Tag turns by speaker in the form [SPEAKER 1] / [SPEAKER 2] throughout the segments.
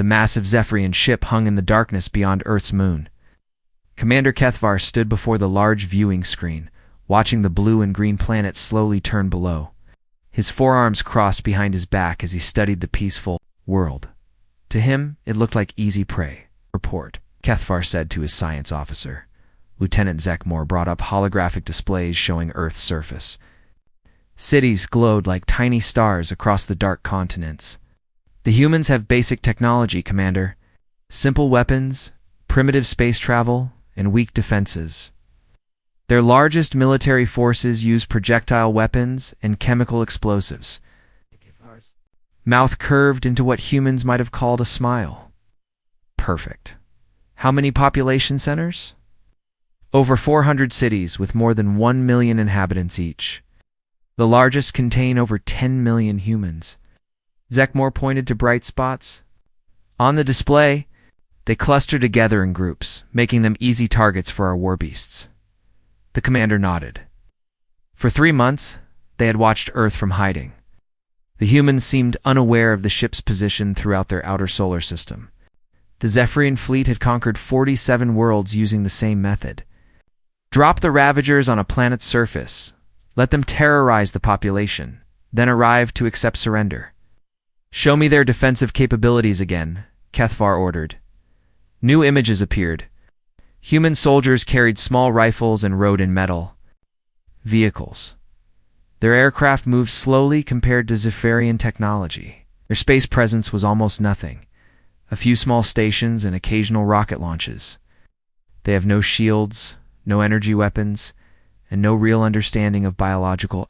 [SPEAKER 1] The massive Zephyrian ship hung in the darkness beyond Earth's moon. Commander Kethvar stood before the large viewing screen, watching the blue and green planets slowly turn below. His forearms crossed behind his back as he studied the peaceful world. To him, it looked like easy prey. Report, Kethvar said to his science officer. Lieutenant Zekmor brought up holographic displays showing Earth's surface. Cities glowed like tiny stars across the dark continents. The humans have basic technology, Commander. Simple weapons, primitive space travel, and weak defenses. Their largest military forces use projectile weapons and chemical explosives. Mouth curved into what humans might have called a smile. Perfect. How many population centers? Over 400 cities with more than 1 million inhabitants each. The largest contain over 10 million humans. Zekmor pointed to bright spots. On the display, they cluster together in groups, making them easy targets for our warbeasts. The commander nodded. For 3 months, they had watched Earth from hiding. The humans seemed unaware of the ship's position throughout their outer solar system. The Zephyrian fleet had conquered 47 worlds using the same method. Drop the Ravagers on a planet's surface. Let them terrorize the population, then arrive to accept surrender. Show me their defensive capabilities again, Kethvar ordered. New images appeared. Human soldiers carried small rifles and rode in metal vehicles. Their aircraft moved slowly compared to Zephyrian technology. Their space presence was almost nothing. A few small stations and occasional rocket launches. They have no shields, no energy weapons, and no real understanding of biological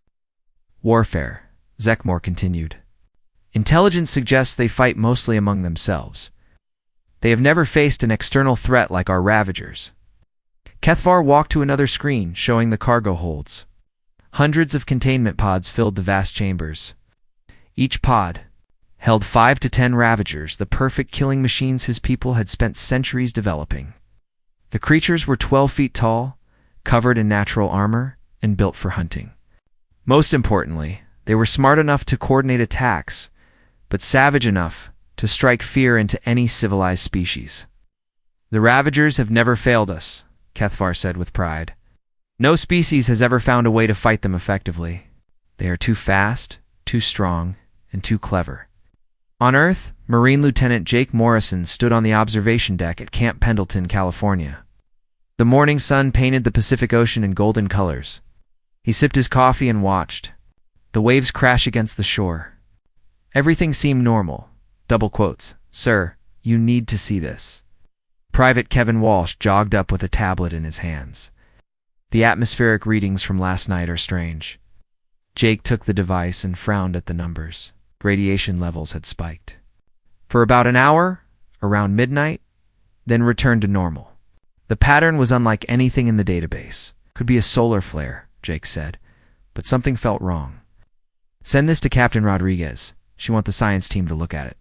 [SPEAKER 1] warfare, Zekmor continued. Intelligence suggests they fight mostly among themselves. They have never faced an external threat like our Ravagers. Kethvar walked to another screen, showing the cargo holds. Hundreds of containment pods filled the vast chambers. Each pod held 5 to 10 Ravagers, the perfect killing machines his people had spent centuries developing. The creatures were 12 feet tall, covered in natural armor, and built for hunting. Most importantly, they were smart enough to coordinate attacks, but savage enough to strike fear into any civilized species. The Ravagers have never failed us, Kethvar said with pride. No species has ever found a way to fight them effectively. They are too fast, too strong, and too clever. On Earth, Marine Lieutenant Jake Morrison stood on the observation deck at Camp Pendleton, California. The morning sun painted the Pacific Ocean in golden colors. He sipped his coffee and watched. The waves crash against the shore. Everything seemed normal. Double quotes. Sir, you need to see this. Private Kevin Walsh jogged up with a tablet in his hands. The atmospheric readings from last night are strange. Jake took the device and frowned at the numbers. Radiation levels had spiked. For about an hour, around midnight, then returned to normal. The pattern was unlike anything in the database. Could be a solar flare, Jake said, but something felt wrong. Send this to Captain Rodriguez. She wants the science team to look at it.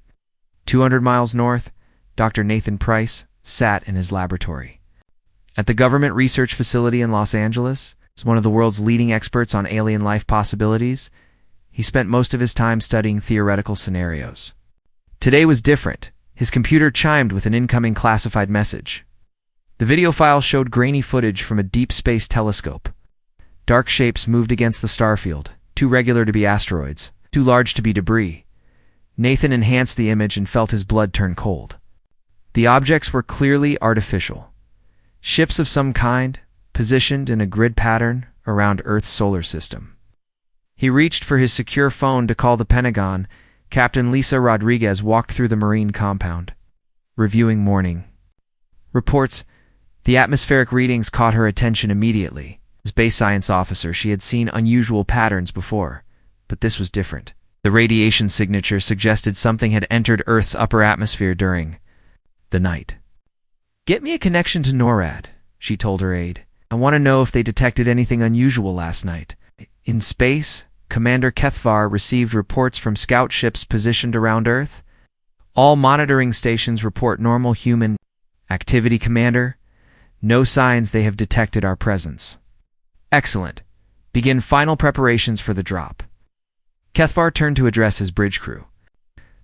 [SPEAKER 1] 200 miles north, Dr. Nathan Price sat in his laboratory. At the government research facility in Los Angeles, as one of the world's leading experts on alien life possibilities, he spent most of his time studying theoretical scenarios. Today was different. His computer chimed with an incoming classified message. The video file showed grainy footage from a deep space telescope. Dark shapes moved against the starfield, too regular to be asteroids, too large to be debris. Nathan enhanced the image and felt his blood turn cold. The objects were clearly artificial. Ships of some kind, positioned in a grid pattern around Earth's solar system. He reached for his secure phone to call the Pentagon. Captain Lisa Rodriguez walked through the Marine compound. Reviewing morning reports. The atmospheric readings caught her attention immediately. As base science officer, she had seen unusual patterns before, but this was different. The radiation signature suggested something had entered Earth's upper atmosphere during the night. Get me a connection to NORAD, she told her aide. I want to know if they detected anything unusual last night. In space, Commander Kethvar received reports from scout ships positioned around Earth. All monitoring stations report normal human activity, Commander. No signs they have detected our presence. Excellent. Begin final preparations for the drop. Kethvar turned to address his bridge crew.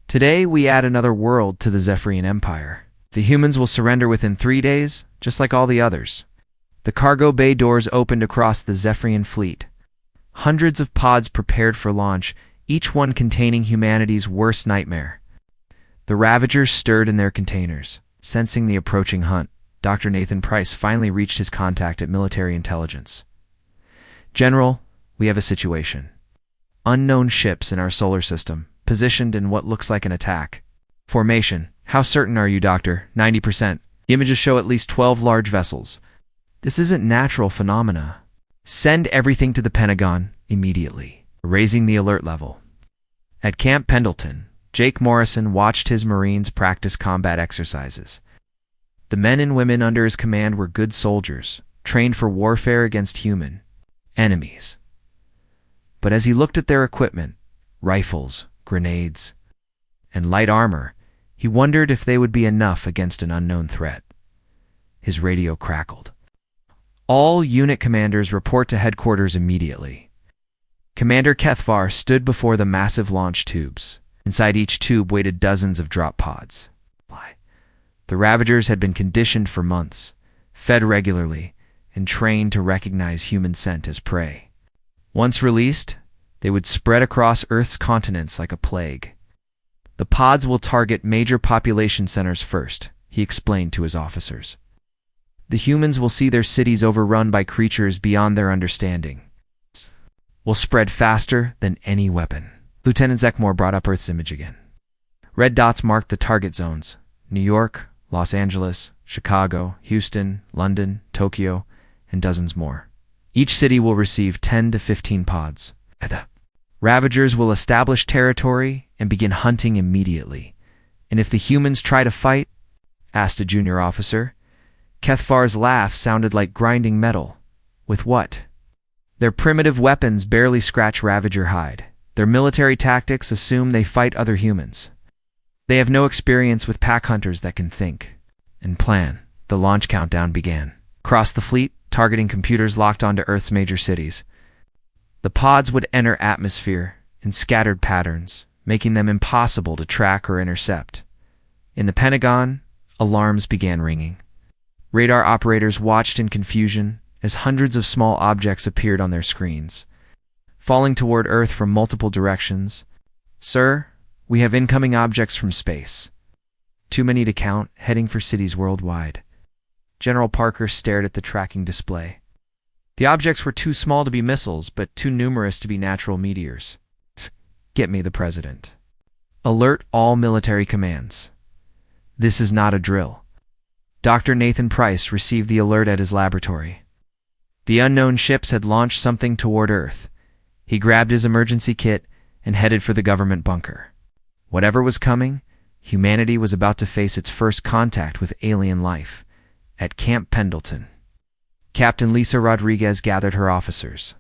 [SPEAKER 1] Today, we add another world to the Zephyrian Empire. The humans will surrender within 3 days, just like all the others. The cargo bay doors opened across the Zephyrian fleet. Hundreds of pods prepared for launch, each one containing humanity's worst nightmare. The Ravagers stirred in their containers. Sensing the approaching hunt, Dr. Nathan Price finally reached his contact at military intelligence. General, we have a situation. Unknown ships in our solar system, positioned in what looks like an attack. Formation. How certain are you, Doctor? 90%. The images show at least 12 large vessels. This isn't natural phenomena. Send everything to the Pentagon immediately. Raising the alert level. At Camp Pendleton, Jake Morrison watched his Marines practice combat exercises. The men and women under his command were good soldiers, trained for warfare against human enemies. But as he looked at their equipment, rifles, grenades, and light armor, he wondered if they would be enough against an unknown threat. His radio crackled. All unit commanders report to headquarters immediately. Commander Kethvar stood before the massive launch tubes. Inside each tube waited dozens of drop pods. The Ravagers had been conditioned for months, fed regularly, and trained to recognize human scent as prey. Once released, they would spread across Earth's continents like a plague. The pods will target major population centers first, he explained to his officers. The humans will see their cities overrun by creatures beyond their understanding. Will spread faster than any weapon. Lieutenant Zekmore brought up Earth's image again. Red dots marked the target zones: New York, Los Angeles, Chicago, Houston, London, Tokyo, and dozens more. Each city will receive 10 to 15 pods. The Ravagers will establish territory and begin hunting immediately. And if the humans try to fight? Asked a junior officer. Kethvar's laugh sounded like grinding metal. With what? Their primitive weapons barely scratch Ravager hide. Their military tactics assume they fight other humans. They have no experience with pack hunters that can think and plan. The launch countdown began. Across the fleet, targeting computers locked onto Earth's major cities. The pods would enter atmosphere in scattered patterns, making them impossible to track or intercept. In the Pentagon, alarms began ringing. Radar operators watched in confusion as hundreds of small objects appeared on their screens, falling toward Earth from multiple directions. Sir, we have incoming objects from space. Too many to count, heading for cities worldwide. General Parker stared at the tracking display. The objects were too small to be missiles, but too numerous to be natural meteors. Get me the president. Alert all military commands. This is not a drill. Dr. Nathan Price received the alert at his laboratory. The unknown ships had launched something toward Earth. He grabbed his emergency kit and headed for the government bunker. Whatever was coming, humanity was about to face its first contact with alien life. At Camp Pendleton, Captain Lisa Rodriguez gathered her officers.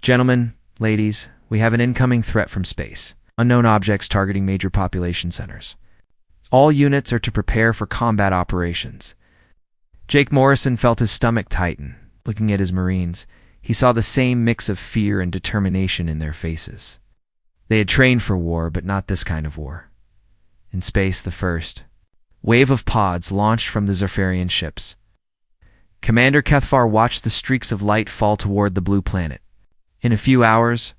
[SPEAKER 1] Gentlemen, ladies, we have an incoming threat from space. Unknown objects targeting major population centers. All units are to prepare for combat operations. Jake Morrison felt his stomach tighten. Looking at his Marines, he saw the same mix of fear and determination in their faces. They had trained for war, but not this kind of war. In space, the first wave of pods launched from the Zephyrian ships. Commander Kethvar watched the streaks of light fall toward the blue planet. In a few hours,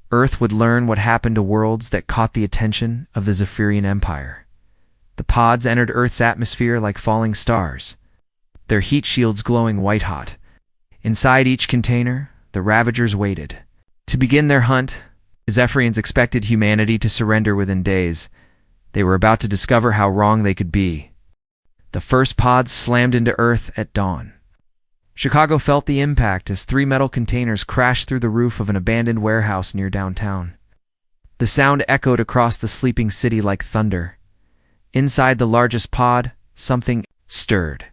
[SPEAKER 1] Earth would learn what happened to worlds that caught the attention of the Zephyrian Empire. The pods entered Earth's atmosphere like falling stars, their heat shields glowing white-hot. Inside each container, the Ravagers waited. To begin their hunt, the Zephyrians expected humanity to surrender within days. They were about to discover how wrong they could be. The first pods slammed into Earth at dawn. Chicago felt the impact as 3 metal containers crashed through the roof of an abandoned warehouse near downtown. The sound echoed across the sleeping city like thunder. Inside the largest pod, something stirred.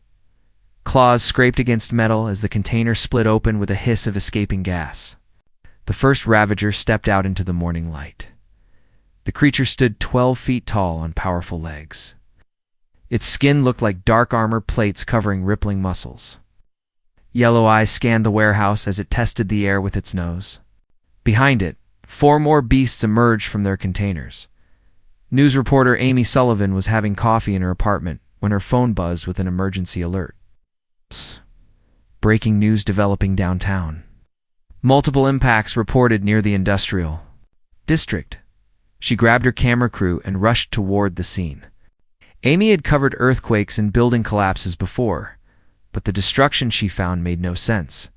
[SPEAKER 1] Claws scraped against metal as the container split open with a hiss of escaping gas. The first Ravager stepped out into the morning light. The creature stood 12 feet tall on powerful legs. Its skin looked like dark armor plates covering rippling muscles. Yellow eyes scanned the warehouse as it tested the air with its nose. Behind it, 4 more beasts emerged from their containers. News reporter Amy Sullivan was having coffee in her apartment when her phone buzzed with an emergency alert. Breaking news developing downtown. Multiple impacts reported near the industrial district. She grabbed her camera crew and rushed toward the scene. Amy had covered earthquakes and building collapses before, but the destruction she found made no sense.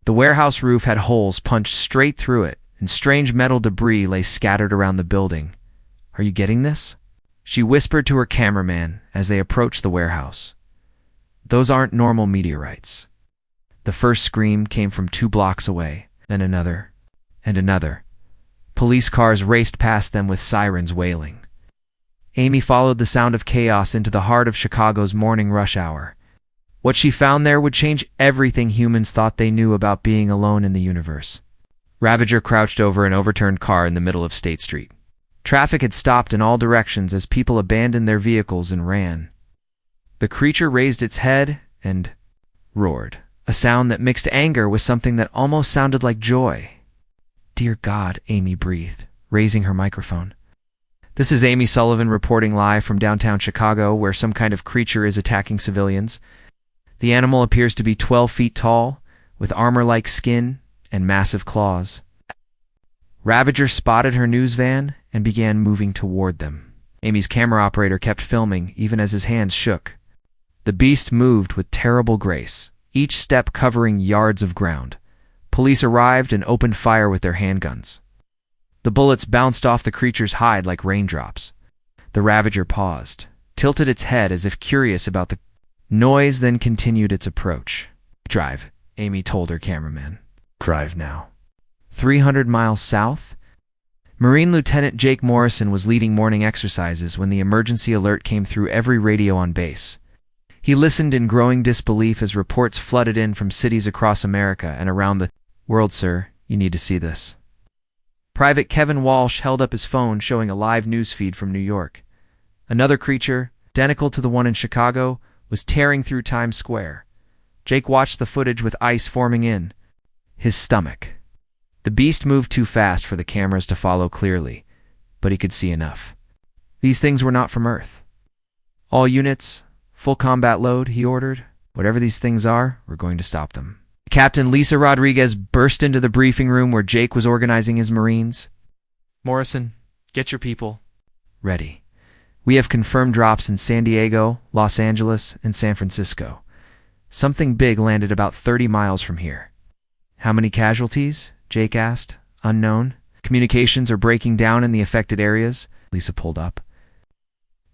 [SPEAKER 1] The warehouse roof had holes punched straight through it, and strange metal debris lay scattered around the building. "Are you getting this?" she whispered to her cameraman as they approached the warehouse. "Those aren't normal meteorites." The first scream came from 2 blocks away, then another, and another. Police cars raced past them with sirens wailing. Amy followed the sound of chaos into the heart of Chicago's morning rush hour. What she found there would change everything humans thought they knew about being alone in the universe. Ravager crouched over an overturned car in the middle of State Street. Traffic had stopped in all directions as people abandoned their vehicles and ran. The creature raised its head and roared, a sound that mixed anger with something that almost sounded like joy. "Dear God," Amy breathed, raising her microphone. This is Amy Sullivan reporting live from downtown Chicago, where some kind of creature is attacking civilians. The animal appears to be 12 feet tall, with armor-like skin and massive claws. Ravager spotted her news van and began moving toward them. Amy's camera operator kept filming, even as his hands shook. The beast moved with terrible grace, each step covering yards of ground. Police arrived and opened fire with their handguns. The bullets bounced off the creature's hide like raindrops. The Ravager paused, tilted its head as if curious about the noise, then continued its approach. "Drive," Amy told her cameraman. "Drive now." 300 miles south? Marine Lieutenant Jake Morrison was leading morning exercises when the emergency alert came through every radio on base. He listened in growing disbelief as reports flooded in from cities across America and around the world. "Sir, you need to see this." Private Kevin Walsh held up his phone showing a live news feed from New York. Another creature, identical to the one in Chicago, was tearing through Times Square. Jake watched the footage with ice forming in his stomach. The beast moved too fast for the cameras to follow clearly, but he could see enough. These things were not from Earth. "All units, full combat load," he ordered. "Whatever these things are, we're going to stop them." Captain Lisa Rodriguez burst into the briefing room where Jake was organizing his Marines. "Morrison, get your people ready. We have confirmed drops in San Diego, Los Angeles, and San Francisco. Something big landed about 30 miles from here." "How many casualties?" Jake asked. "Unknown. Communications are breaking down in the affected areas." Lisa pulled up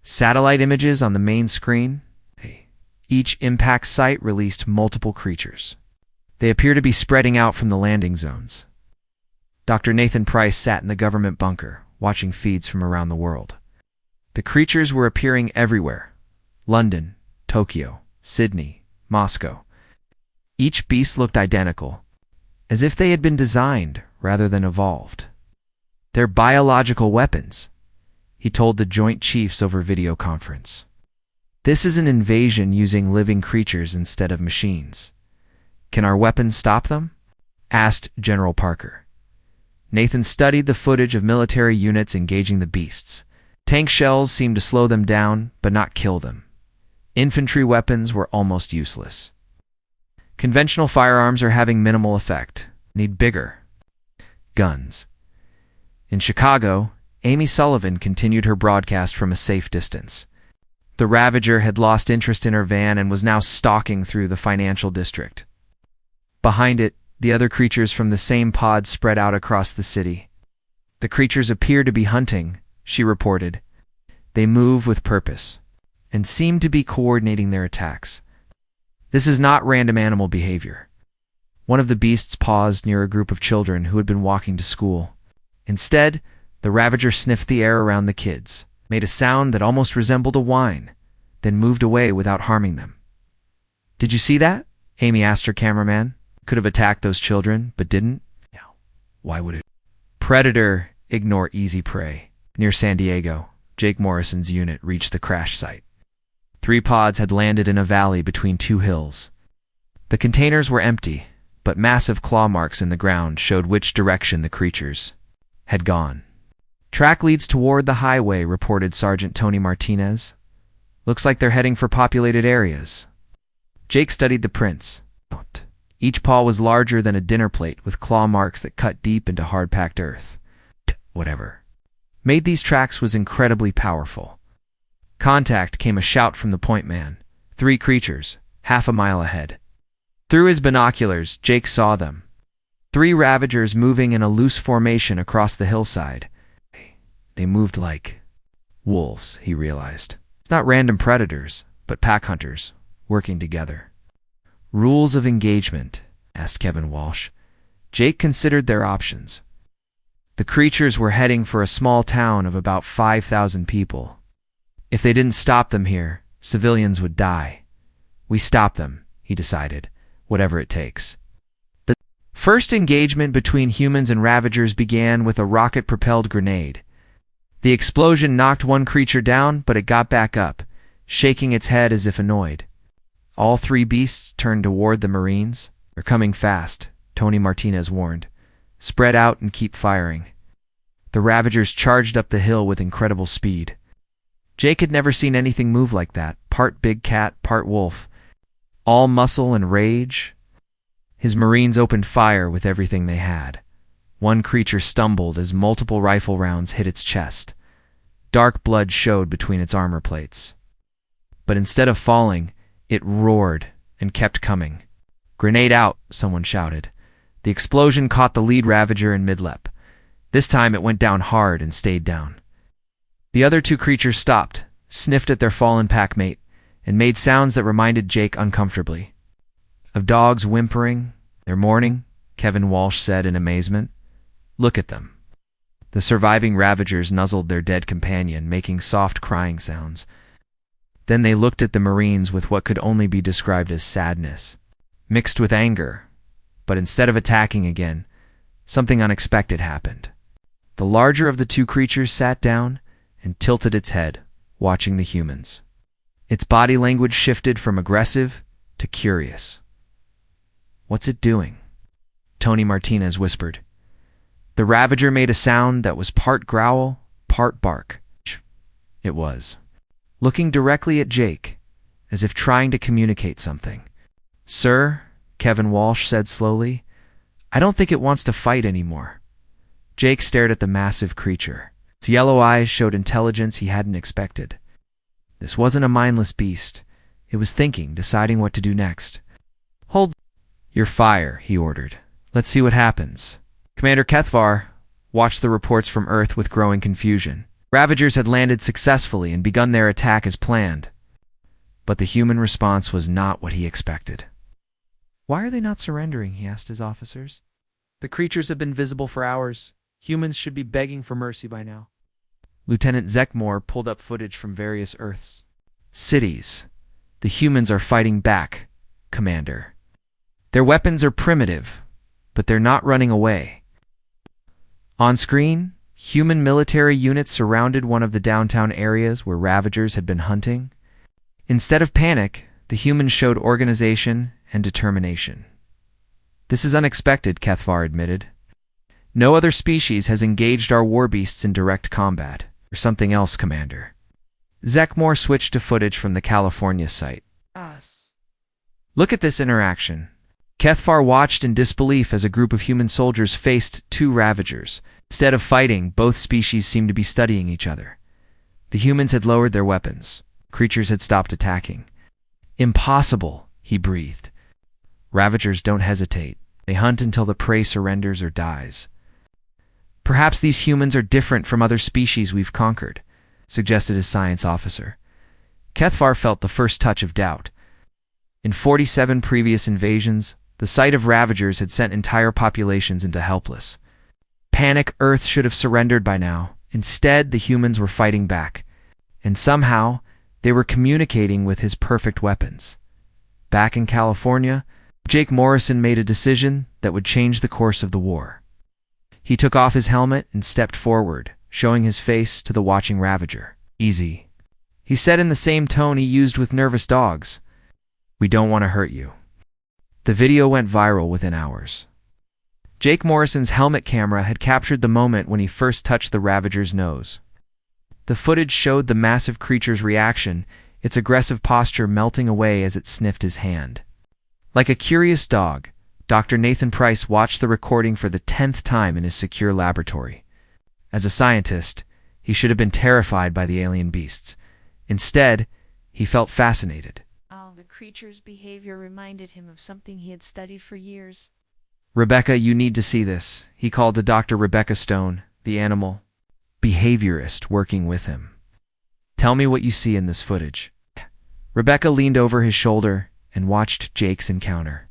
[SPEAKER 1] satellite images on the main screen. Each impact site released multiple creatures. They appear to be spreading out from the landing zones. Dr. Nathan Price sat in the government bunker, watching feeds from around the world. The creatures were appearing everywhere: London, Tokyo, Sydney, Moscow. Each beast looked identical, as if they had been designed rather than evolved. "They're biological weapons," he told the Joint Chiefs over video conference. "This is an invasion using living creatures instead of machines. Can our weapons stop them?" asked General Parker. Nathan studied the footage of military units engaging the beasts. Tank shells seemed to slow them down, but not kill them. Infantry weapons were almost useless. Conventional firearms are having minimal effect. Need bigger guns. In Chicago, Amy Sullivan continued her broadcast from a safe distance. The Ravager had lost interest in her van and was now stalking through the financial district. Behind it, the other creatures from the same pod spread out across the city. "The creatures appear to be hunting," she reported. "They move with purpose and seem to be coordinating their attacks. This is not random animal behavior." One of the beasts paused near a group of children who had been walking to school. Instead, the Ravager sniffed the air around the kids, made a sound that almost resembled a whine, then moved away without harming them. "Did you see that?" Amy asked her cameraman. "Could have attacked those children, but didn't. Why would it?" "Predator, ignore easy prey." Near San Diego, Jake Morrison's unit reached the crash site. 3 pods had landed in a valley between 2 hills. The containers were empty, but massive claw marks in the ground showed which direction the creatures had gone. Track leads toward the highway, reported Sergeant Tony Martinez. Looks like they're heading for populated areas. Jake studied the prints. Each paw was larger than a dinner plate, with claw marks that cut deep into hard-packed earth. Whatever made these tracks was incredibly powerful. Contact, came a shout from the point man. 3 creatures, half a mile ahead. Through his binoculars, Jake saw them. 3 ravagers moving in a loose formation across the hillside. They moved like wolves, he realized. Not random predators, but pack hunters, working together. Rules of engagement, asked Kevin Walsh. Jake considered their options. The creatures were heading for a small town of about 5,000 people. If they didn't stop them here, civilians would die. We stop them, he decided, whatever it takes. The first engagement between humans and ravagers began with a rocket-propelled grenade. The explosion knocked one creature down, but it got back up, shaking its head as if annoyed. All 3 beasts turned toward the Marines. They're coming fast, Tony Martinez warned. Spread out and keep firing. The ravagers charged up the hill with incredible speed. Jake had never seen anything move like that, part big cat, part wolf. All muscle and rage. His Marines opened fire with everything they had. One creature stumbled as multiple rifle rounds hit its chest. Dark blood showed between its armor plates. But instead of falling, it roared and kept coming. "Grenade out," someone shouted. The explosion caught the lead ravager in mid-lep. This time it went down hard and stayed down. The other 2 creatures stopped, sniffed at their fallen packmate, and made sounds that reminded Jake uncomfortably of dogs whimpering. "They're mourning," Kevin Walsh said in amazement. "Look at them." The surviving ravagers nuzzled their dead companion, making soft crying sounds. Then they looked at the Marines with what could only be described as sadness, mixed with anger. But instead of attacking again, something unexpected happened. The larger of the 2 creatures sat down and tilted its head, watching the humans. Its body language shifted from aggressive to curious. "What's it doing?" Tony Martinez whispered. The ravager made a sound that was part growl, part bark. It was looking directly at Jake, as if trying to communicate something. "Sir," Kevin Walsh said slowly, "I don't think it wants to fight anymore." Jake stared at the massive creature. Its yellow eyes showed intelligence he hadn't expected. This wasn't a mindless beast. It was thinking, deciding what to do next. "Hold your fire," he ordered. "Let's see what happens." Commander Kethvar watched the reports from Earth with growing confusion. Ravagers had landed successfully and begun their attack as planned. But the human response was not what he expected. "Why are they not surrendering?" he asked his officers. "The creatures have been visible for hours. Humans should be begging for mercy by now." Lieutenant Zekmore pulled up footage from various Earths. "Cities. The humans are fighting back, Commander. Their weapons are primitive, but they're not running away." On screen, human military units surrounded one of the downtown areas where ravagers had been hunting. Instead of panic, the humans showed organization and determination. "This is unexpected," Kethvar admitted. "No other species has engaged our war beasts in direct combat. Or something else, Commander." Zekmore switched to footage from the California site. "Look at this interaction." Kethvar watched in disbelief as a group of human soldiers faced 2 ravagers. Instead of fighting, both species seemed to be studying each other. The humans had lowered their weapons. Creatures had stopped attacking. "Impossible," he breathed. "Ravagers don't hesitate. They hunt until the prey surrenders or dies." "Perhaps these humans are different from other species we've conquered," suggested his science officer. Kethvar felt the first touch of doubt. In 47 previous invasions, the sight of ravagers had sent entire populations into helpless panic. Earth should have surrendered by now. Instead, the humans were fighting back. And somehow, they were communicating with his perfect weapons. Back in California, Jake Morrison made a decision that would change the course of the war. He took off his helmet and stepped forward, showing his face to the watching ravager. "Easy," he said in the same tone he used with nervous dogs. "We don't want to hurt you." The video went viral within hours. Jake Morrison's helmet camera had captured the moment when he first touched the Ravager's nose. The footage showed the massive creature's reaction, its aggressive posture melting away as it sniffed his hand. Like a curious dog, Dr. Nathan Price watched the recording for the 10th time in his secure laboratory. As a scientist, he should have been terrified by the alien beasts. Instead, he felt fascinated.
[SPEAKER 2] The creature's behavior reminded him of something he had studied for years.
[SPEAKER 1] "Rebecca, you need to see this," he called to Dr. Rebecca Stone, the animal behaviorist working with him. "Tell me what you see in this footage." Rebecca leaned over his shoulder and watched Jake's encounter.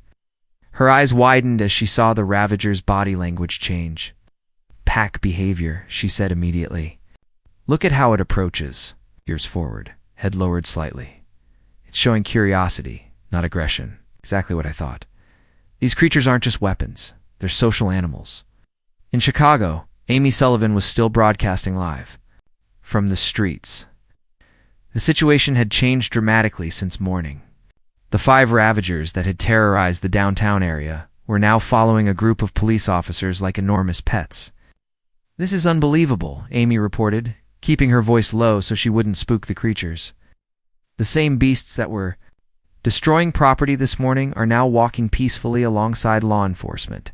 [SPEAKER 1] Her eyes widened as she saw the Ravager's body language change. "Pack behavior," she said immediately. "Look at how it approaches. Ears forward, head lowered slightly. It's showing curiosity, not aggression. Exactly what I thought. These creatures aren't just weapons. They're social animals." In Chicago, Amy Sullivan was still broadcasting live from the streets. The situation had changed dramatically since morning. The 5 Ravagers that had terrorized the downtown area were now following a group of police officers like enormous pets. "This is unbelievable," Amy reported, keeping her voice low so she wouldn't spook the creatures. "The same beasts that were destroying property this morning are now walking peacefully alongside law enforcement.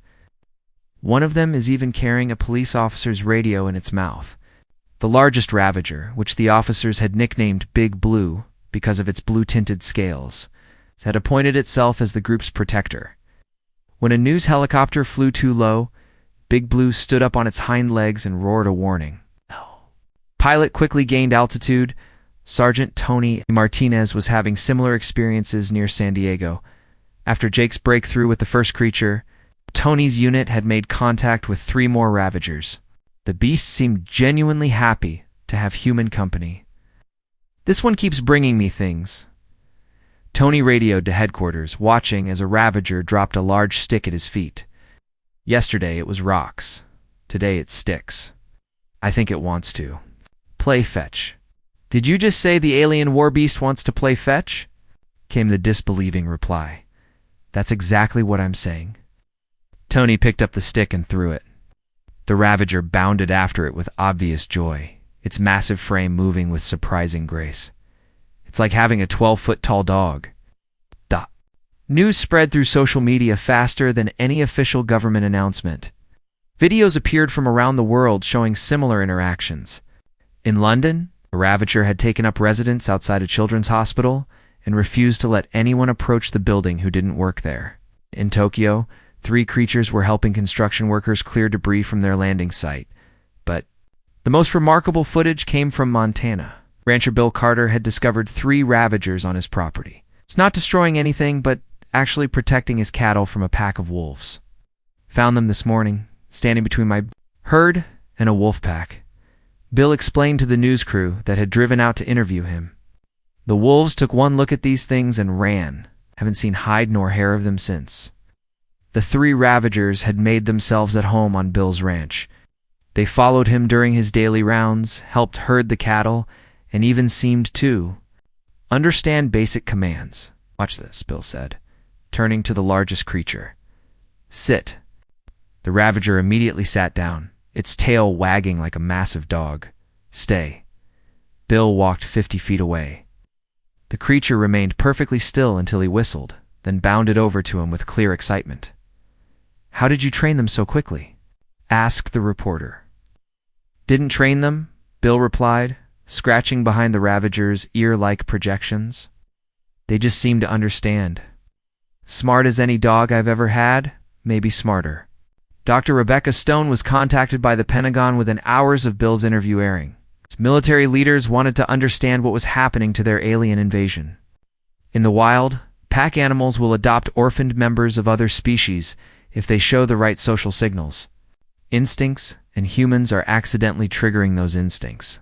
[SPEAKER 1] One of them is even carrying a police officer's radio in its mouth." The largest Ravager, which the officers had nicknamed Big Blue because of its blue-tinted scales, had appointed itself as the group's protector. When a news helicopter flew too low, Big Blue stood up on its hind legs and roared a warning. Pilot quickly gained altitude. Sergeant Tony Martinez was having similar experiences near San Diego. After Jake's breakthrough with the first creature, Tony's unit had made contact with 3 more Ravagers. The beasts seemed genuinely happy to have human company. "This one keeps bringing me things." Tony radioed to headquarters, watching as a Ravager dropped a large stick at his feet. "Yesterday it was rocks. Today it's sticks. I think it wants to play fetch." "Did you just say the alien war beast wants to play fetch?" came the disbelieving reply. "That's exactly what I'm saying." Tony picked up the stick and threw it. The Ravager bounded after it with obvious joy, its massive frame moving with surprising grace. "It's like having a 12-foot-tall dog." News spread through social media faster than any official government announcement. Videos appeared from around the world showing similar interactions. In London, a Ravager had taken up residence outside a children's hospital and refused to let anyone approach the building who didn't work there. In Tokyo, 3 creatures were helping construction workers clear debris from their landing site. But the most remarkable footage came from Montana. Rancher Bill Carter had discovered 3 Ravagers on his property. It's not destroying anything, but actually protecting his cattle from a pack of wolves. "Found them this morning, standing between my herd and a wolf pack." Bill explained to the news crew that had driven out to interview him. "The wolves took one look at these things and ran. Haven't seen hide nor hair of them since." The 3 Ravagers had made themselves at home on Bill's ranch. They followed him during his daily rounds, helped herd the cattle, and even seemed to understand basic commands. "Watch this," Bill said, turning to the largest creature. "Sit." The Ravager immediately sat down, its tail wagging like a massive dog. "Stay." Bill walked 50 feet away. The creature remained perfectly still until he whistled, then bounded over to him with clear excitement. "How did you train them so quickly?" asked the reporter. "Didn't train them," Bill replied, scratching behind the Ravager's ear-like projections. "They just seemed to understand. Smart as any dog I've ever had, maybe smarter." Dr. Rebecca Stone was contacted by the Pentagon within hours of Bill's interview airing. Military leaders wanted to understand what was happening to their alien invasion. In the wild, pack animals will adopt orphaned members of other species if they show the right social signals. Instincts, and humans are accidentally triggering those instincts.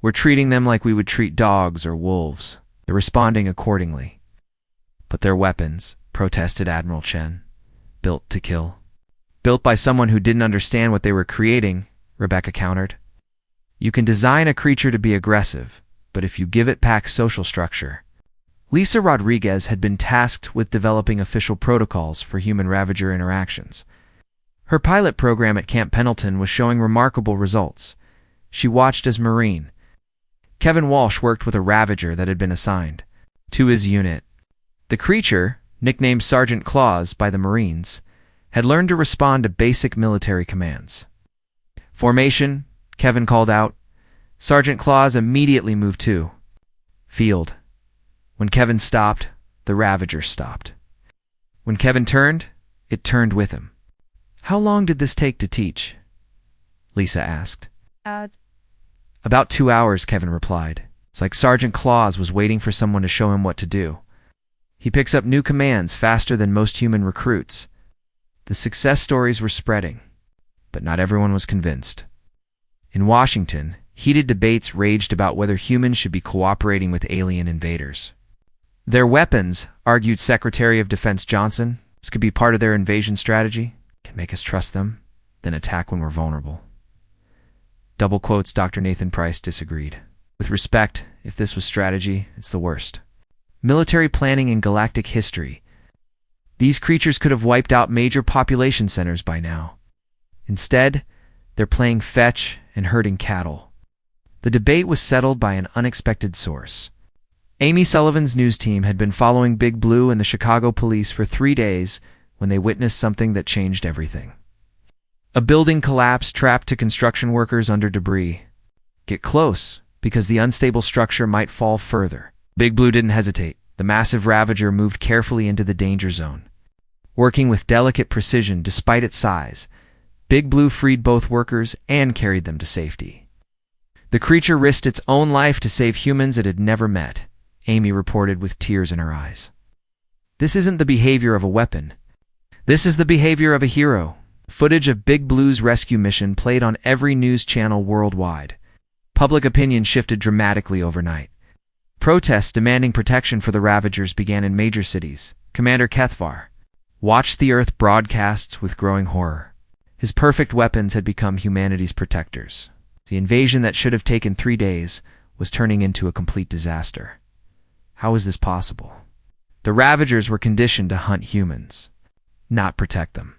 [SPEAKER 1] We're treating them like we would treat dogs or wolves. They're responding accordingly. "But they're weapons," protested Admiral Chen. "Built to kill." "Built by someone who didn't understand what they were creating," Rebecca countered. "You can design a creature to be aggressive, but if you give it pack social structure." Lisa Rodriguez had been tasked with developing official protocols for human Ravager interactions. Her pilot program at Camp Pendleton was showing remarkable results. She watched as Marine Kevin Walsh worked with a Ravager that had been assigned to his unit. The creature, nicknamed Sergeant Claus by the Marines, had learned to respond to basic military commands. "Formation," Kevin called out. Sergeant Claus immediately moved to field. When Kevin stopped, the Ravager stopped. When Kevin turned, it turned with him. "How long did this take to teach?" Lisa asked. "About 2 hours," Kevin replied. "It's like Sergeant Claus was waiting for someone to show him what to do. He picks up new commands faster than most human recruits." The success stories were spreading, but not everyone was convinced. In Washington, heated debates raged about whether humans should be cooperating with alien invaders. "Their weapons," argued Secretary of Defense Johnson, "this could be part of their invasion strategy. Can make us trust them, then attack when we're vulnerable." Double quotes, Dr. Nathan Price disagreed. "With respect, if this was strategy, it's the worst. Military planning in galactic history. These creatures could have wiped out major population centers by now. Instead, they're playing fetch and herding cattle." The debate was settled by an unexpected source. Amy Sullivan's news team had been following Big Blue and the Chicago police for 3 days when they witnessed something that changed everything. A building collapsed, trapped to construction workers under debris. Get close, because the unstable structure might fall further. Big Blue didn't hesitate. The massive Ravager moved carefully into the danger zone. Working with delicate precision despite its size, Big Blue freed both workers and carried them to safety. The creature risked its own life to save humans it had never met, Amy reported with tears in her eyes. "This isn't the behavior of a weapon. This is the behavior of a hero." Footage of Big Blue's rescue mission played on every news channel worldwide. Public opinion shifted dramatically overnight. Protests demanding protection for the Ravagers began in major cities. Commander Kethvar watched the Earth broadcasts with growing horror. His perfect weapons had become humanity's protectors. The invasion that should have taken 3 days was turning into a complete disaster. How was this possible? The Ravagers were conditioned to hunt humans, not protect them.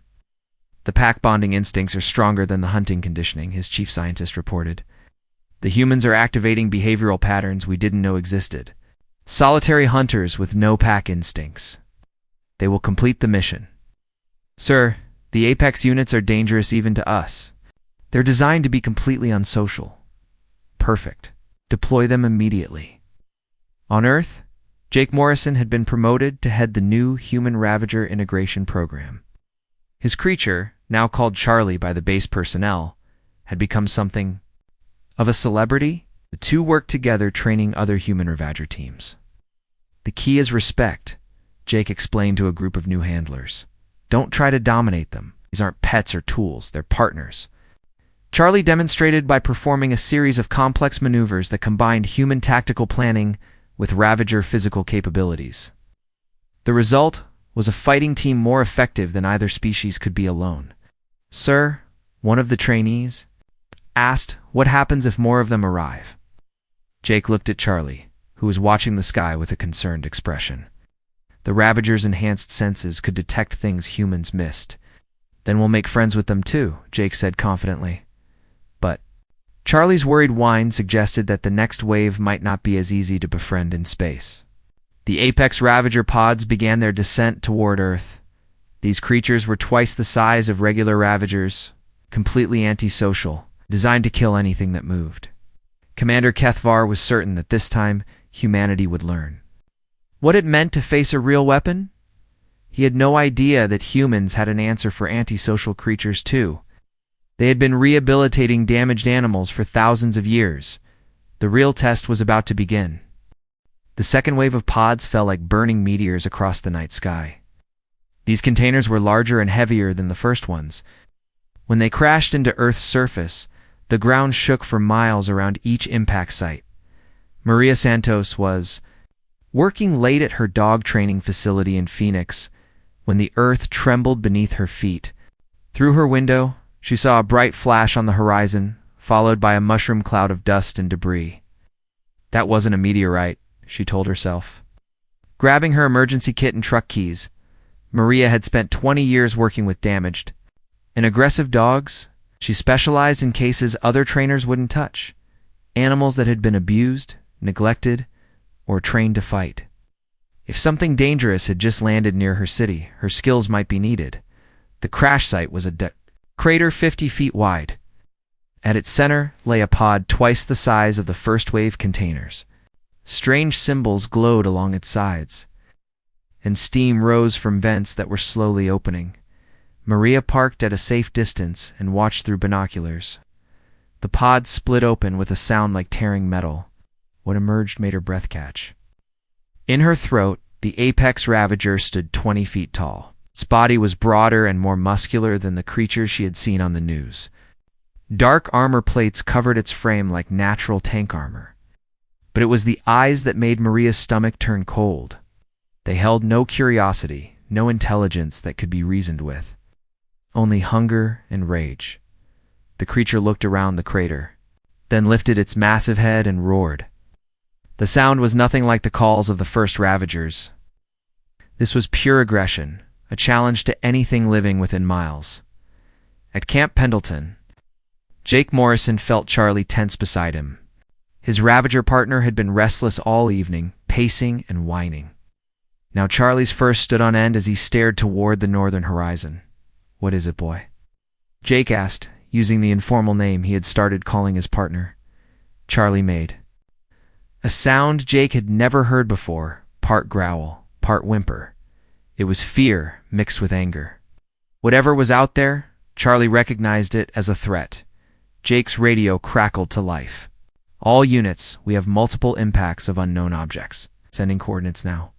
[SPEAKER 1] "The pack-bonding instincts are stronger than the hunting conditioning," his chief scientist reported. "The humans are activating behavioral patterns we didn't know existed. Solitary hunters with no pack instincts. They will complete the mission." "Sir, the Apex units are dangerous even to us. They're designed to be completely unsocial." "Perfect. Deploy them immediately." On Earth, Jake Morrison had been promoted to head the new Human Ravager Integration Program. His creature, now called Charlie by the base personnel, had become something of a celebrity. The two worked together training other human Ravager teams. "The key is respect," Jake explained to a group of new handlers. "Don't try to dominate them. These aren't pets or tools, they're partners." Charlie demonstrated by performing a series of complex maneuvers that combined human tactical planning with Ravager physical capabilities. The result was a fighting team more effective than either species could be alone. "Sir," one of the trainees asked, "what happens if more of them arrive?" Jake looked at Charlie, who was watching the sky with a concerned expression. "The Ravager's enhanced senses could detect things humans missed. Then we'll make friends with them too," Jake said confidently. But Charlie's worried whine suggested that the next wave might not be as easy to befriend in space. The Apex Ravager pods began their descent toward Earth. These creatures were twice the size of regular Ravagers, completely antisocial, designed to kill anything that moved. Commander Kethvar was certain that this time humanity would learn what it meant to face a real weapon. He had no idea that humans had an answer for antisocial creatures too. They had been rehabilitating damaged animals for thousands of years. The real test was about to begin. The second wave of pods fell like burning meteors across the night sky. These containers were larger and heavier than the first ones. When they crashed into Earth's surface, the ground shook for miles around each impact site. Maria Santos was working late at her dog training facility in Phoenix when the Earth trembled beneath her feet. Through her window, she saw a bright flash on the horizon, followed by a mushroom cloud of dust and debris. That wasn't a meteorite, she told herself. Grabbing her emergency kit and truck keys, Maria had spent 20 years working with damaged And aggressive dogs? She specialized in cases other trainers wouldn't touch. Animals that had been abused, neglected, or trained to fight. If something dangerous had just landed near her city, her skills might be needed. The crash site was a crater 50 feet wide. At its center lay a pod twice the size of the first wave containers. Strange symbols glowed along its sides, and steam rose from vents that were slowly opening. Maria parked at a safe distance and watched through binoculars. The pod split open with a sound like tearing metal. What emerged made her breath catch. In her throat, the apex ravager stood 20 feet tall. Its body was broader and more muscular than the creatures she had seen on the news. Dark armor plates covered its frame like natural tank armor. But it was the eyes that made Maria's stomach turn cold. They held no curiosity, no intelligence that could be reasoned with. Only hunger and rage. The creature looked around the crater, then lifted its massive head and roared. The sound was nothing like the calls of the first ravagers. This was pure aggression, a challenge to anything living within miles. At Camp Pendleton, Jake Morrison felt Charlie tense beside him. His ravager partner had been restless all evening, pacing and whining. Now Charlie's fur stood on end as he stared toward the northern horizon. "What is it, boy?" Jake asked, using the informal name he had started calling his partner. Charlie made a sound Jake had never heard before, part growl, part whimper. It was fear mixed with anger. Whatever was out there, Charlie recognized it as a threat. Jake's radio crackled to life. "All units, we have multiple impacts of unknown objects. Sending coordinates now.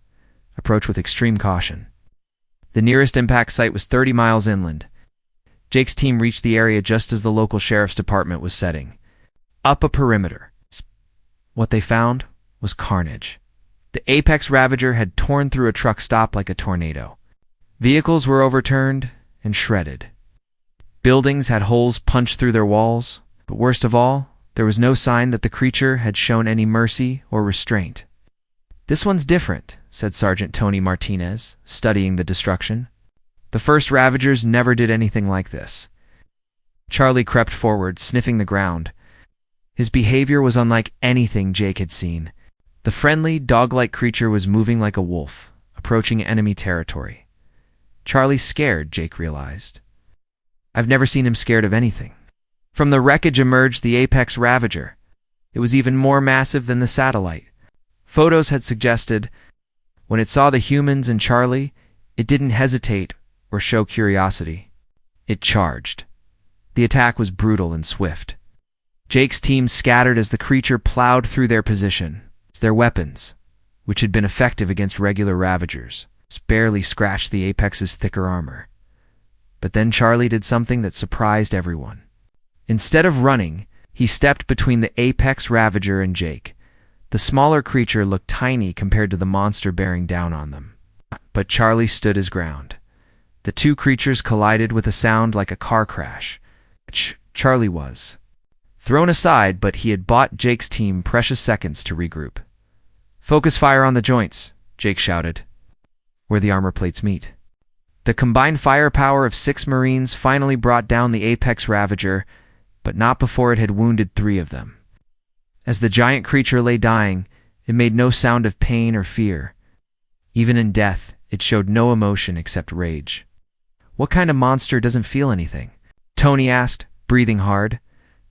[SPEAKER 1] Approach with extreme caution." The nearest impact site was 30 miles inland. Jake's team reached the area just as the local sheriff's department was setting up a perimeter. What they found was carnage. The apex ravager had torn through a truck stop like a tornado. Vehicles were overturned and shredded. Buildings had holes punched through their walls, but worst of all, there was no sign that the creature had shown any mercy or restraint. "This one's different," said Sergeant Tony Martinez, studying the destruction. "The first ravagers never did anything like this." Charlie crept forward, sniffing the ground. His behavior was unlike anything Jake had seen. The friendly, dog-like creature was moving like a wolf, approaching enemy territory. Charlie's scared, Jake realized. I've never seen him scared of anything. From the wreckage emerged the apex ravager. It was even more massive than the satellite. Photos had suggested when it saw the humans and Charlie, it didn't hesitate or show curiosity. It charged. The attack was brutal and swift. Jake's team scattered as the creature plowed through their position. Their weapons, which had been effective against regular ravagers, barely scratched the apex's thicker armor. But then Charlie did something that surprised everyone. Instead of running, he stepped between the apex ravager and Jake. The smaller creature looked tiny compared to the monster bearing down on them. But Charlie stood his ground. The two creatures collided with a sound like a car crash. Charlie was thrown aside, but he had bought Jake's team precious seconds to regroup. "Focus fire on the joints," Jake shouted, where the armor plates meet. The combined firepower of 6 Marines finally brought down the apex ravager, but not before it had wounded 3 of them. As the giant creature lay dying, it made no sound of pain or fear. Even in death, it showed no emotion except rage. "What kind of monster doesn't feel anything?" Tony asked, breathing hard.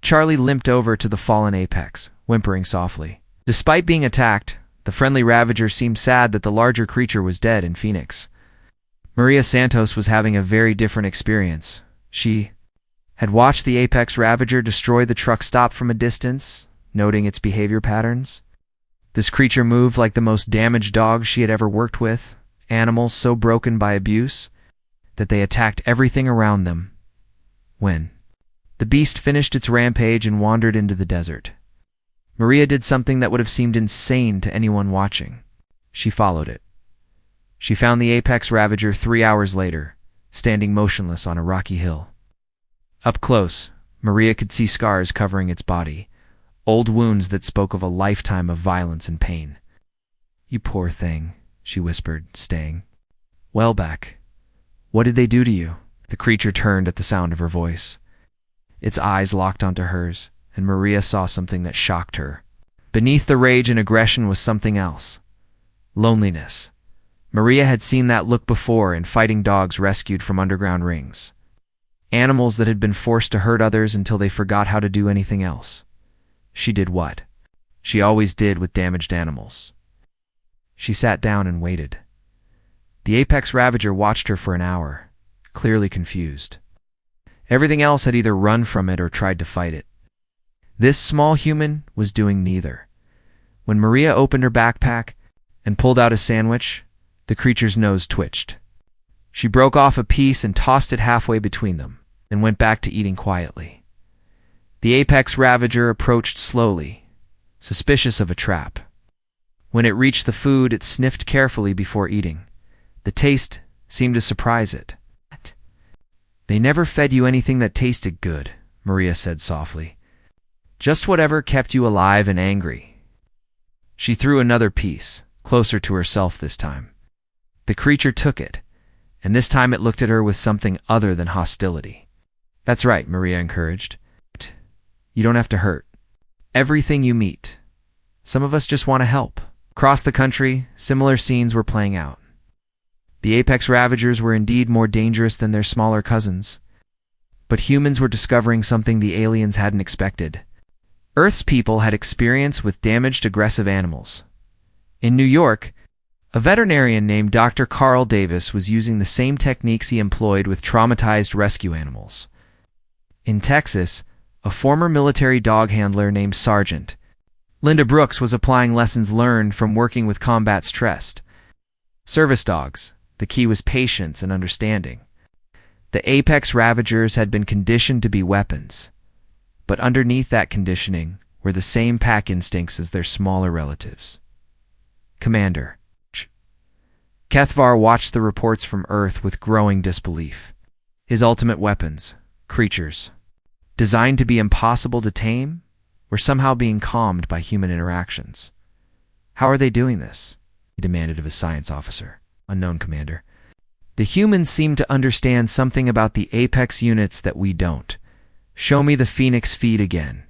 [SPEAKER 1] Charlie limped over to the fallen apex, whimpering softly. Despite being attacked, the friendly ravager seemed sad that the larger creature was dead in Phoenix. Maria Santos was having a very different experience. She had watched the apex ravager destroy the truck stop from a distance, noting its behavior patterns. This creature moved like the most damaged dog she had ever worked with, animals so broken by abuse that they attacked everything around them. When the beast finished its rampage and wandered into the desert, Maria did something that would have seemed insane to anyone watching. She followed it. She found the apex ravager 3 hours later, standing motionless on a rocky hill. Up close, Maria could see scars covering its body, old wounds that spoke of a lifetime of violence and pain. "You poor thing," she whispered, staying. "Well, back. What did they do to you?" The creature turned at the sound of her voice. Its eyes locked onto hers, and Maria saw something that shocked her. Beneath the rage and aggression was something else. Loneliness. Maria had seen that look before in fighting dogs rescued from underground rings. Animals that had been forced to hurt others until they forgot how to do anything else. She did what she always did with damaged animals. She sat down and waited. The apex ravager watched her for an hour, clearly confused. Everything else had either run from it or tried to fight it. This small human was doing neither. When Maria opened her backpack and pulled out a sandwich, the creature's nose twitched. She broke off a piece and tossed it halfway between them, then went back to eating quietly. The apex ravager approached slowly, suspicious of a trap. When it reached the food, it sniffed carefully before eating. The taste seemed to surprise it. "They never fed you anything that tasted good," Maria said softly. "Just whatever kept you alive and angry." She threw another piece, closer to herself this time. The creature took it, and this time it looked at her with something other than hostility. "That's right," Maria encouraged. "You don't have to hurt everything you meet. Some of us just want to help." Across the country, similar scenes were playing out. The apex ravagers were indeed more dangerous than their smaller cousins. But humans were discovering something the aliens hadn't expected. Earth's people had experience with damaged, aggressive animals. In New York, a veterinarian named Dr. Carl Davis was using the same techniques he employed with traumatized rescue animals. In Texas, a former military dog handler named Sergeant Linda Brooks was applying lessons learned from working with combat stressed service dogs. The key was patience and understanding. The apex ravagers had been conditioned to be weapons, but underneath that conditioning were the same pack instincts as their smaller relatives. Commander Kethvar watched the reports from Earth with growing disbelief. His ultimate weapons, creatures, designed to be impossible to tame, were somehow being calmed by human interactions. "How are they doing this?" he demanded of his science officer. "Unknown, Commander." "The humans seem to understand something about the apex units that we don't. Show me the Phoenix feed again."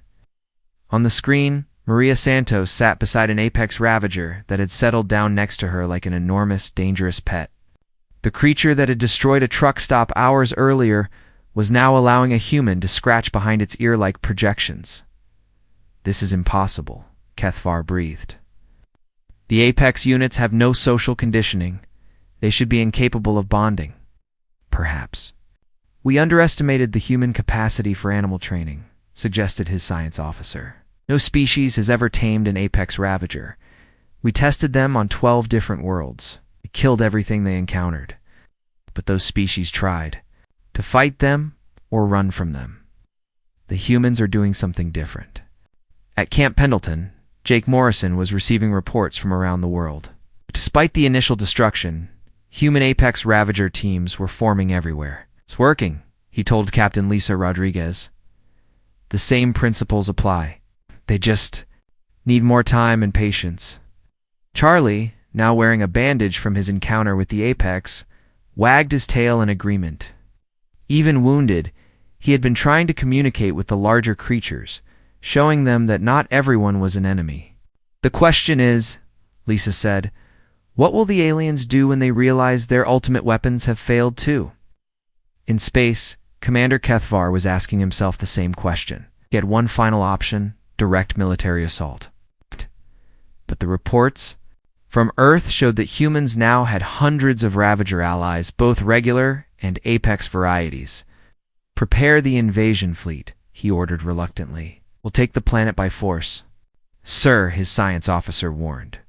[SPEAKER 1] On the screen, Maria Santos sat beside an apex ravager that had settled down next to her like an enormous, dangerous pet. The creature that had destroyed a truck stop hours earlier was now allowing a human to scratch behind its ear like projections. "This is impossible," Kethvar breathed. "The apex units have no social conditioning. They should be incapable of bonding." "Perhaps we underestimated the human capacity for animal training," suggested his science officer. "No species has ever tamed an apex ravager. We tested them on 12 different worlds. They killed everything they encountered. But those species tried to fight them or run from them. The humans are doing something different." At Camp Pendleton, Jake Morrison was receiving reports from around the world. Despite the initial destruction, human apex ravager teams were forming everywhere. "It's working," he told Captain Lisa Rodriguez. "The same principles apply. They just need more time and patience." Charlie, now wearing a bandage from his encounter with the apex, wagged his tail in agreement. Even wounded, he had been trying to communicate with the larger creatures, showing them that not everyone was an enemy. "The question is," Lisa said, "what will the aliens do when they realize their ultimate weapons have failed too?" In space, Commander Kethvar was asking himself the same question. He had one final option: direct military assault. But the reports from Earth showed that humans now had hundreds of Ravager allies, both regular and apex varieties. "Prepare the invasion fleet," he ordered reluctantly. "We'll take the planet by force." "Sir," his science officer warned,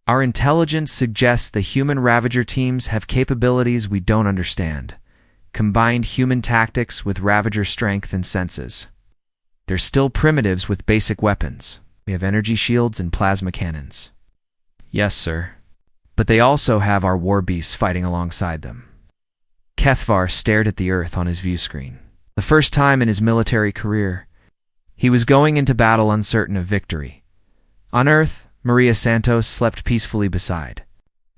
[SPEAKER 1] "our intelligence suggests the human Ravager teams have capabilities we don't understand. Combined human tactics with Ravager strength and senses. They're still primitives with basic weapons. We have energy shields and plasma cannons." "Yes, sir. But they also have our war beasts fighting alongside them." Kethvar stared at the Earth on his view screen. The first time in his military career, he was going into battle uncertain of victory. On Earth, Maria Santos slept peacefully beside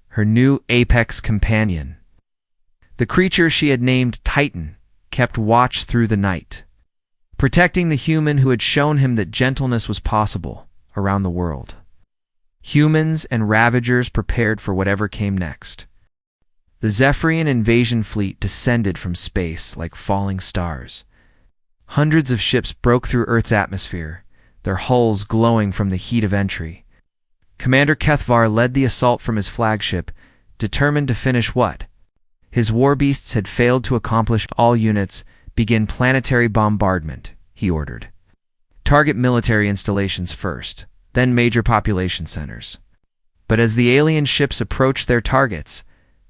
[SPEAKER 1] her new apex companion. The creature she had named Titan kept watch through the night, protecting the human who had shown him that gentleness was possible around the world. Humans and Ravagers prepared for whatever came next. The Zephyrian invasion fleet descended from space like falling stars. Hundreds of ships broke through Earth's atmosphere, their hulls glowing from the heat of entry. Commander Kethvar led the assault from his flagship, determined to finish what his war beasts had failed to accomplish. All units begin planetary bombardment, he ordered. Target military installations first, then major population centers. But as the alien ships approached their targets,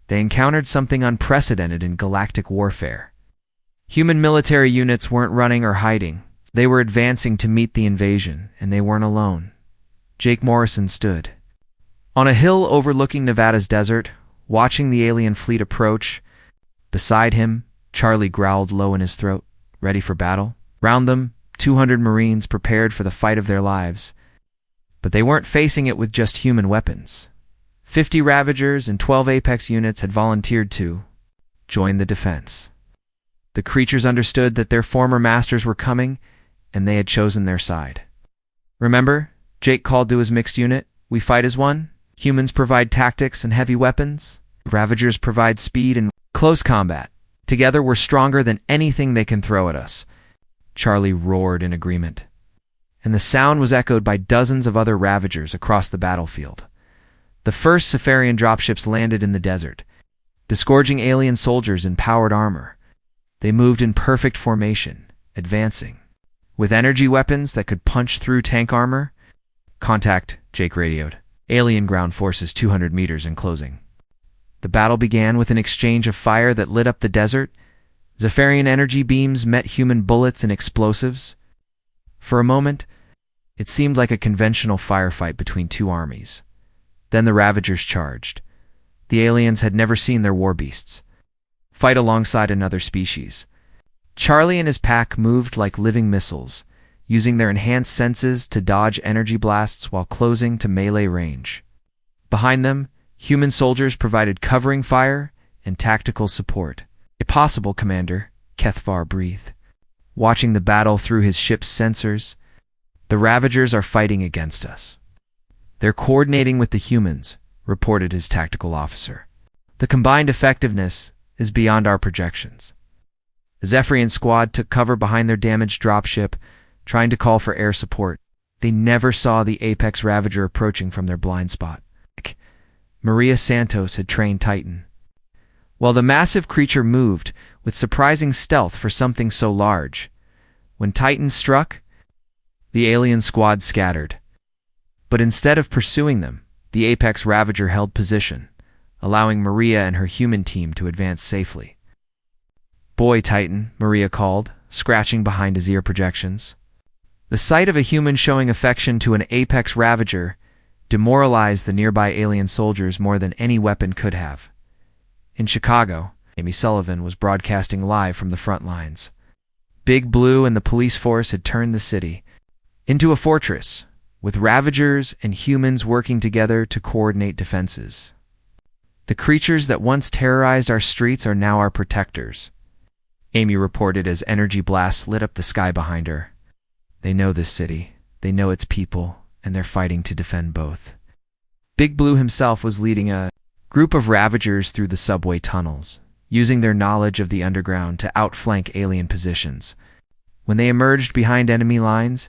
[SPEAKER 1] they encountered something unprecedented in galactic warfare. Human military units weren't running or hiding. They were advancing to meet the invasion, and they weren't alone. Jake Morrison stood on a hill overlooking Nevada's desert, watching the alien fleet approach. Beside him, Charlie growled low in his throat, ready for battle. Round them, 200 Marines prepared for the fight of their lives. But they weren't facing it with just human weapons. 50 Ravagers and 12 Apex units had volunteered to join the defense. The creatures understood that their former masters were coming, and they had chosen their side. Remember, Jake called to his mixed unit, "We fight as one. Humans provide tactics and heavy weapons. Ravagers provide speed and close combat. Together we're stronger than anything they can throw at us." Charlie roared in agreement, and the sound was echoed by dozens of other Ravagers across the battlefield. The first Sefarian dropships landed in the desert, disgorging alien soldiers in powered armor. They moved in perfect formation, advancing with energy weapons that could punch through tank armor. "Contact," Jake radioed. "Alien ground forces 200 meters and closing." The battle began with an exchange of fire that lit up the desert. Zephyrian energy beams met human bullets and explosives. For a moment, it seemed like a conventional firefight between two armies. Then the Ravagers charged. The aliens had never seen their war beasts fight alongside another species. Charlie and his pack moved like living missiles, using their enhanced senses to dodge energy blasts while closing to melee range. Behind them, human soldiers provided covering fire and tactical support. "Impossible, Commander," Kethvar breathed, watching the battle through his ship's sensors. "The Ravagers are fighting against us." "They're coordinating with the humans," reported his tactical officer. "The combined effectiveness is beyond our projections." The Zephyrian squad took cover behind their damaged dropship, trying to call for air support. They never saw the Apex Ravager approaching from their blind spot. Maria Santos had trained Titan. While the massive creature moved with surprising stealth for something so large, when Titan struck, the alien squad scattered. But instead of pursuing them, the Apex Ravager held position, allowing Maria and her human team to advance safely. "Boy, Titan," Maria called, scratching behind his ear projections. The sight of a human showing affection to an Apex Ravager demoralized the nearby alien soldiers more than any weapon could have. In Chicago, Amy Sullivan was broadcasting live from the front lines. Big Blue and the police force had turned the city into a fortress, with Ravagers and humans working together to coordinate defenses. "The creatures that once terrorized our streets are now our protectors," Amy reported as energy blasts lit up the sky behind her. "They know this city, they know its people, and they're fighting to defend both." Big Blue himself was leading a group of Ravagers through the subway tunnels, using their knowledge of the underground to outflank alien positions. When they emerged behind enemy lines,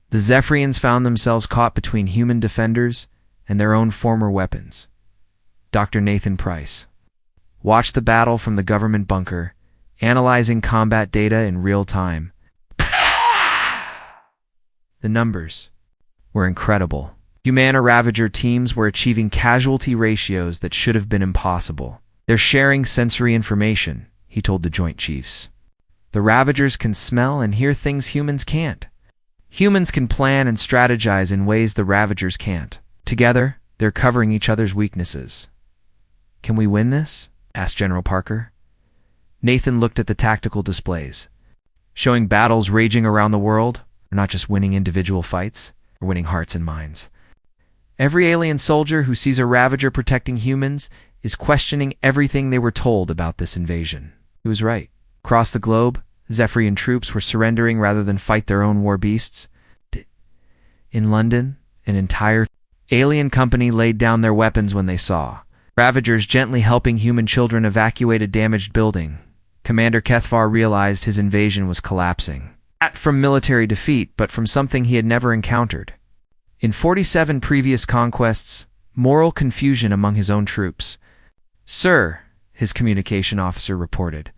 [SPEAKER 1] the Zephyrians found themselves caught between human defenders and their own former weapons. Dr. Nathan Price watched the battle from the government bunker, analyzing combat data in real time. The numbers were incredible. Humana Ravager teams were achieving casualty ratios that should have been impossible. "They're sharing sensory information," he told the Joint Chiefs. "The Ravagers can smell and hear things humans can't. Humans can plan and strategize in ways the Ravagers can't. Together, they're covering each other's weaknesses." "Can we win this?" asked General Parker. Nathan looked at the tactical displays, showing battles raging around the world, not just winning individual fights, or winning hearts and minds. Every alien soldier who sees a Ravager protecting humans is questioning everything they were told about this invasion. He was right. Across the globe, Zephyrian troops were surrendering rather than fight their own war beasts. In London, an entire alien company laid down their weapons when they saw Ravagers gently helping human children evacuate a damaged building. Commander Kethvar realized his invasion was collapsing. Not from military defeat, but from something he had never encountered. In 47 previous conquests, moral confusion among his own troops. "Sir," his communication officer reported,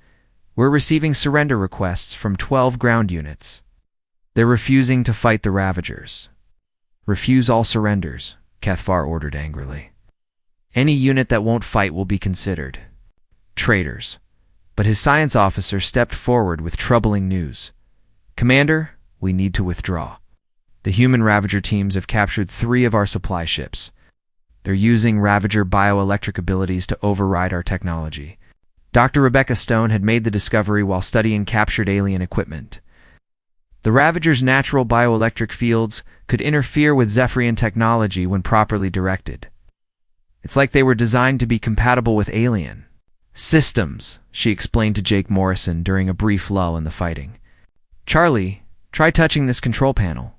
[SPEAKER 1] "we're receiving surrender requests from 12 ground units. They're refusing to fight the Ravagers." "Refuse all surrenders," Kethvar ordered angrily. "Any unit that won't fight will be considered traitors." But his science officer stepped forward with troubling news. "Commander, we need to withdraw. The human Ravager teams have captured 3 of our supply ships. They're using Ravager bioelectric abilities to override our technology." Dr. Rebecca Stone had made the discovery while studying captured alien equipment. The Ravager's natural bioelectric fields could interfere with Zephyrian technology when properly directed. It's like they were designed to be compatible with alien systems, she explained to Jake Morrison during a brief lull in the fighting. "Charlie, try touching this control panel."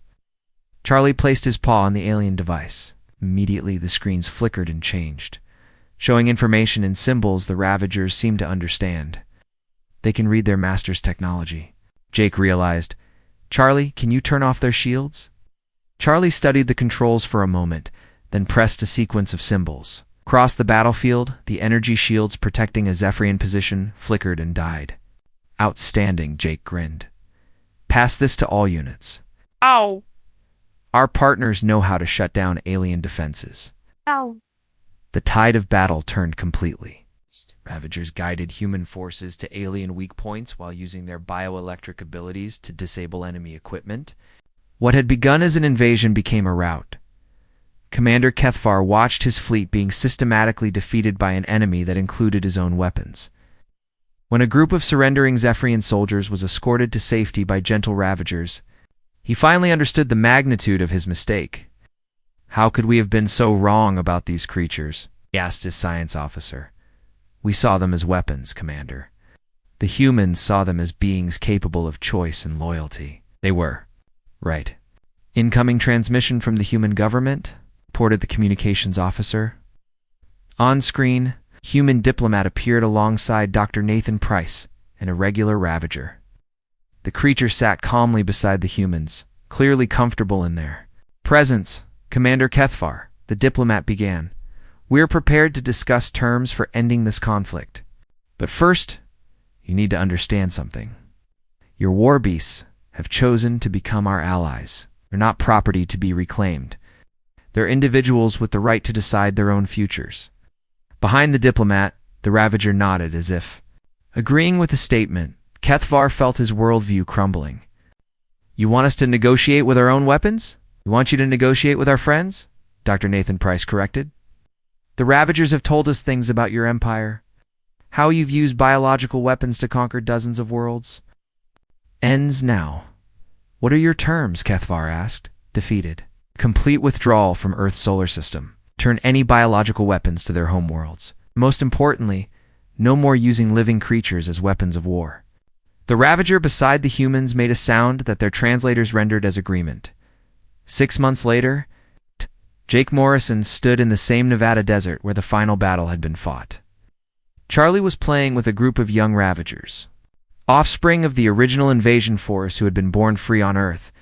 [SPEAKER 1] Charlie placed his paw on the alien device. Immediately, the screens flickered and changed, showing information in symbols the Ravagers seemed to understand. They can read their master's technology, Jake realized. "Charlie, can you turn off their shields?" Charlie studied the controls for a moment, then pressed a sequence of symbols. Across the battlefield, the energy shields protecting a Zephyrian position flickered and died. "Outstanding," Jake grinned. "Pass this to all units."
[SPEAKER 2] Ow!
[SPEAKER 1] "Our partners know how to shut down alien defenses."
[SPEAKER 2] Ow!
[SPEAKER 1] The tide of battle turned completely. Ravagers guided human forces to alien weak points while using their bioelectric abilities to disable enemy equipment. What had begun as an invasion became a rout. Commander Kethvar watched his fleet being systematically defeated by an enemy that included his own weapons. When a group of surrendering Zephyrian soldiers was escorted to safety by gentle Ravagers, he finally understood the magnitude of his mistake. "How could we have been so wrong about these creatures?" he asked his science officer. "We saw them as weapons, Commander. The humans saw them as beings capable of choice and loyalty." "They were. Right. Incoming transmission from the human government," reported the communications officer. On screen, human diplomat appeared alongside Dr. Nathan Price, an irregular Ravager. The creature sat calmly beside the humans, clearly comfortable in their presence. "Commander Kethvar," the diplomat began, "we're prepared to discuss terms for ending this conflict. But first, you need to understand something. Your war beasts have chosen to become our allies. They're not property to be reclaimed. They're individuals with the right to decide their own futures." Behind the diplomat, the Ravager nodded as if agreeing with the statement. Kethvar felt his worldview crumbling. "You want us to negotiate with our own weapons? We want you to negotiate with our friends?" Dr. Nathan Price corrected. "The Ravagers have told us things about your empire. How you've used biological weapons to conquer dozens of worlds. Ends now." "What are your terms?" Kethvar asked, defeated. "Complete withdrawal from Earth's solar system. Turn any biological weapons to their homeworlds. Most importantly, no more using living creatures as weapons of war." The Ravager beside the humans made a sound that their translators rendered as agreement. 6 months later, Jake Morrison stood in the same Nevada desert where the final battle had been fought. Charlie was playing with a group of young Ravagers, offspring of the original invasion force who had been born free on Earth.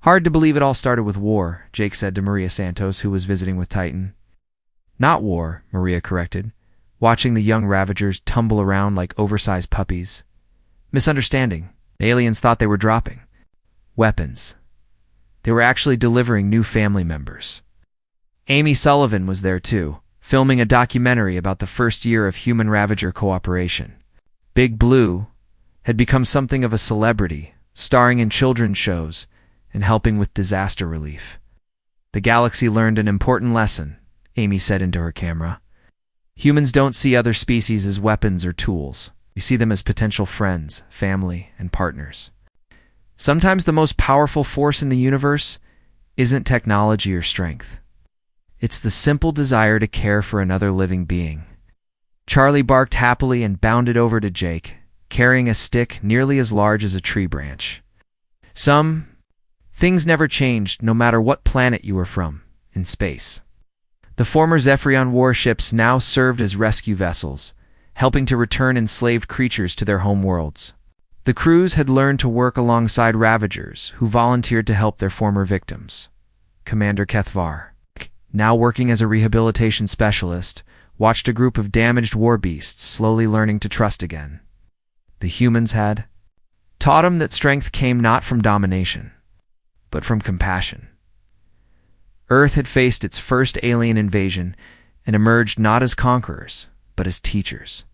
[SPEAKER 1] "Hard to believe it all started with war," Jake said to Maria Santos, who was visiting with Titan. "Not war," Maria corrected, watching the young Ravagers tumble around like oversized puppies. "Misunderstanding. The aliens thought they were dropping weapons. They were actually delivering new family members." Amy Sullivan was there too, filming a documentary about the first year of human Ravager cooperation. Big Blue had become something of a celebrity, starring in children's shows and helping with disaster relief. "The galaxy learned an important lesson," Amy said into her camera. "Humans don't see other species as weapons or tools. We see them as potential friends, family, and partners. Sometimes the most powerful force in the universe isn't technology or strength. It's the simple desire to care for another living being. Charlie barked happily and bounded over to Jake, carrying a stick nearly as large as a tree branch. Some things never changed, no matter what planet you were from, in space. The former Zephyrion warships now served as rescue vessels, helping to return enslaved creatures to their home worlds. The crews had learned to work alongside Ravagers, who volunteered to help their former victims. Commander Kethvar, now working as a rehabilitation specialist, watched a group of damaged war beasts slowly learning to trust again. The humans had taught him that strength came not from domination, but from compassion. Earth had faced its first alien invasion and emerged not as conquerors, but as teachers.